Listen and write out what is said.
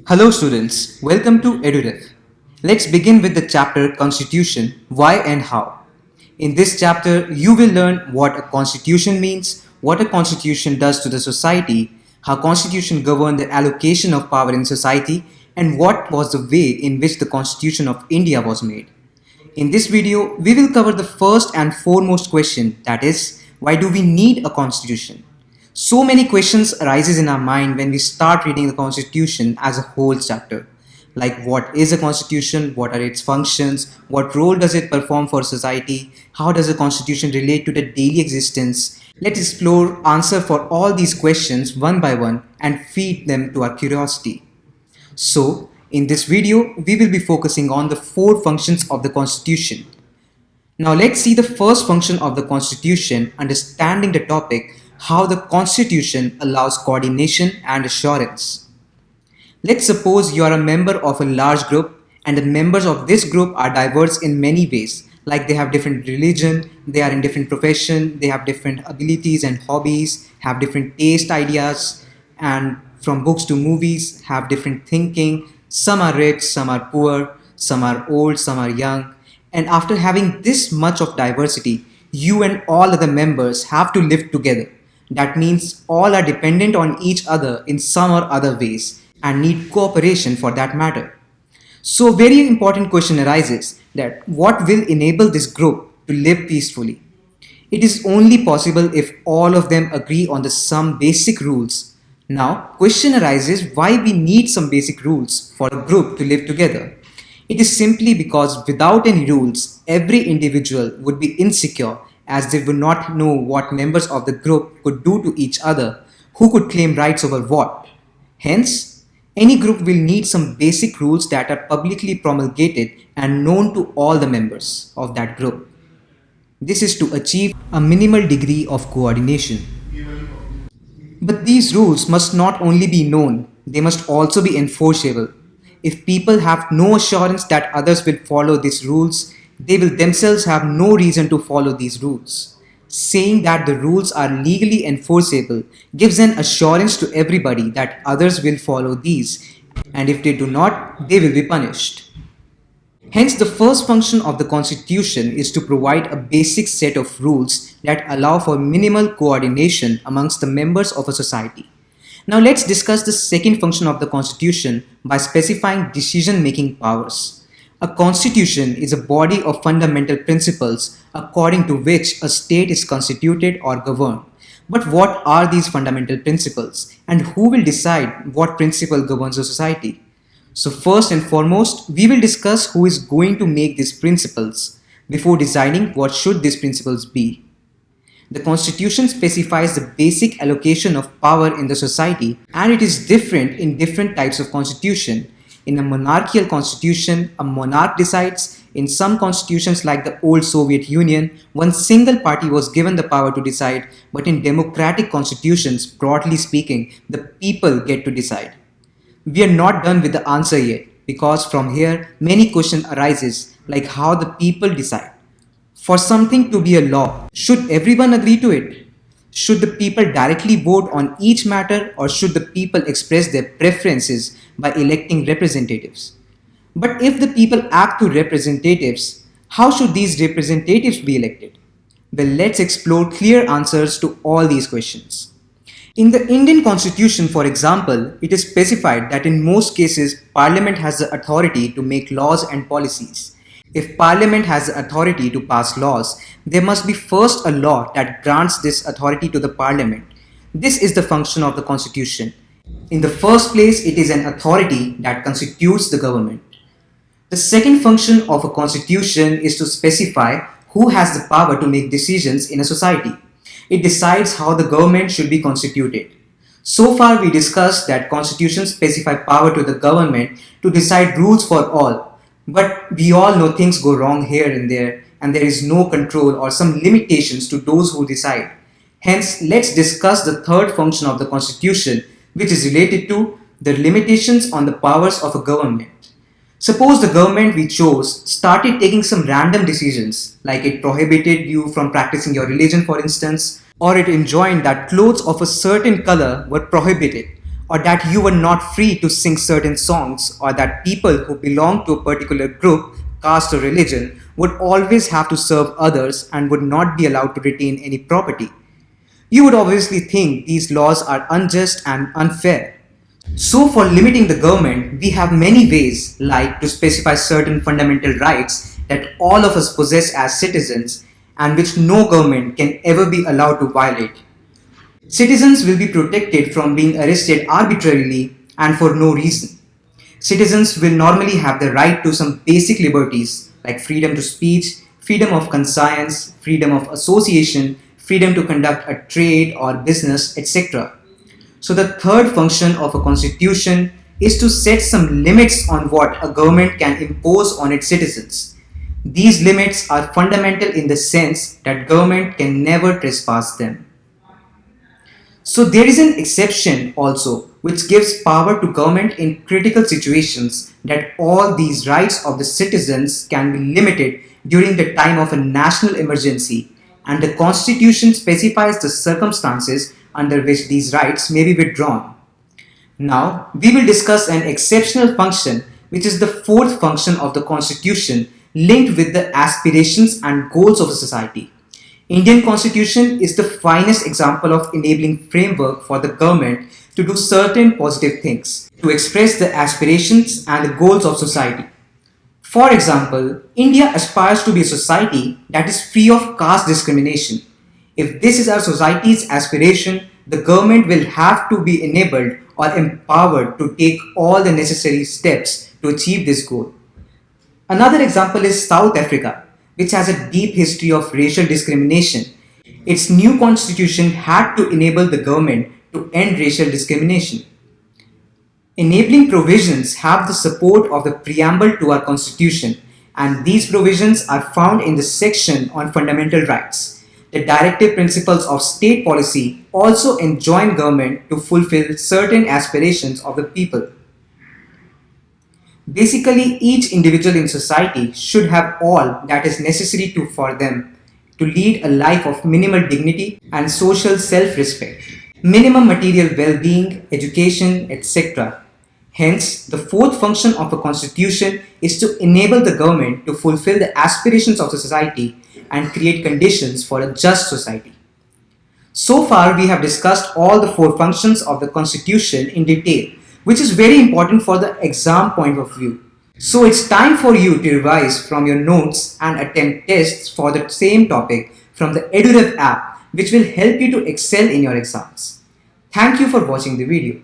Hello students, welcome to EduRef. Let's begin with the chapter Constitution, Why and How. In this chapter, you will learn what a constitution means, what a constitution does to the society, how constitution govern the allocation of power in society, and what was the way in which the Constitution of India was made. In this video, we will cover the first and foremost question, that is, why do we need a constitution? So many questions arises in our mind when we start reading the constitution as a whole chapter. Like what is a constitution, what are its functions, what role does it perform for society, how does a constitution relate to the daily existence. Let's explore answer for all these questions one by one and feed them to our curiosity. So, in this video, we will be focusing on the four functions of the constitution. Now let's see the first function of the constitution, understanding the topic, how the constitution allows coordination and assurance. Let's suppose you are a member of a large group and the members of this group are diverse in many ways, like they have different religion, they are in different profession, they have different abilities and hobbies, have different taste ideas, and from books to movies have different thinking. Some are rich, some are poor, some are old, some are young. And after having this much of diversity, you and all other members have to live together. That means all are dependent on each other in some or other ways and need cooperation for that matter. So very important question arises that what will enable this group to live peacefully? It is only possible if all of them agree on the some basic rules. Now, question arises why we need some basic rules for a group to live together. It is simply because without any rules, every individual would be insecure as they would not know what members of the group could do to each other, who could claim rights over what. Hence, any group will need some basic rules that are publicly promulgated and known to all the members of that group. This is to achieve a minimal degree of coordination. But these rules must not only be known, they must also be enforceable. If people have no assurance that others will follow these rules, they will themselves have no reason to follow these rules. Saying that the rules are legally enforceable gives an assurance to everybody that others will follow these, and if they do not, they will be punished. Hence, the first function of the Constitution is to provide a basic set of rules that allow for minimal coordination amongst the members of a society. Now let's discuss the second function of the Constitution by specifying decision-making powers. A constitution is a body of fundamental principles according to which a state is constituted or governed. But what are these fundamental principles and who will decide what principle governs a society? So first and foremost, we will discuss who is going to make these principles before deciding what should these principles be. The constitution specifies the basic allocation of power in the society and it is different in different types of constitution. In a monarchical constitution, a monarch decides. In some constitutions like the old Soviet Union, one single party was given the power to decide, but in democratic constitutions, broadly speaking, the people get to decide. We are not done with the answer yet because from here many questions arises like how the people decide. For something to be a law, should everyone agree to it? Should the people directly vote on each matter or should the people express their preferences by electing representatives? But if the people act to representatives, how should these representatives be elected? Well, let's explore clear answers to all these questions. In the Indian Constitution, for example, it is specified that in most cases, Parliament has the authority to make laws and policies. If Parliament has the authority to pass laws, there must be first a law that grants this authority to the Parliament. This is the function of the Constitution. In the first place, it is an authority that constitutes the government. The second function of a constitution is to specify who has the power to make decisions in a society. It decides how the government should be constituted. So far we discussed that constitutions specify power to the government to decide rules for all. But we all know things go wrong here and there is no control or some limitations to those who decide. Hence, let's discuss the third function of the constitution, which is related to the limitations on the powers of a government. Suppose the government we chose started taking some random decisions, like it prohibited you from practicing your religion for instance, or it enjoined that clothes of a certain color were prohibited, or that you were not free to sing certain songs, or that people who belong to a particular group, caste, or religion would always have to serve others and would not be allowed to retain any property. You would obviously think these laws are unjust and unfair. So, for limiting the government, we have many ways, like to specify certain fundamental rights that all of us possess as citizens and which no government can ever be allowed to violate. Citizens will be protected from being arrested arbitrarily and for no reason. Citizens will normally have the right to some basic liberties like freedom to speech, freedom of conscience, freedom of association, freedom to conduct a trade or business, etc. So, the third function of a constitution is to set some limits on what a government can impose on its citizens. These limits are fundamental in the sense that government can never trespass them. So there is an exception also which gives power to government in critical situations, that all these rights of the citizens can be limited during the time of a national emergency, and the constitution specifies the circumstances under which these rights may be withdrawn. Now we will discuss an exceptional function which is the fourth function of the constitution, linked with the aspirations and goals of a society. Indian constitution is the finest example of enabling framework for the government to do certain positive things, to express the aspirations and the goals of society. For example, India aspires to be a society that is free of caste discrimination. If this is our society's aspiration, the government will have to be enabled or empowered to take all the necessary steps to achieve this goal. Another example is South Africa, which has a deep history of racial discrimination. Its new constitution had to enable the government to end racial discrimination. Enabling provisions have the support of the preamble to our constitution, and these provisions are found in the section on fundamental rights. The directive principles of state policy also enjoin government to fulfill certain aspirations of the people. Basically, each individual in society should have all that is necessary for them to lead a life of minimal dignity and social self-respect, minimum material well-being, education, etc. Hence, the fourth function of a constitution is to enable the government to fulfill the aspirations of the society and create conditions for a just society. So far, we have discussed all the four functions of the constitution in detail, which is very important for the exam point of view. So it's time for you to revise from your notes and attempt tests for the same topic from the EduRev app, which will help you to excel in your exams. Thank you for watching the video.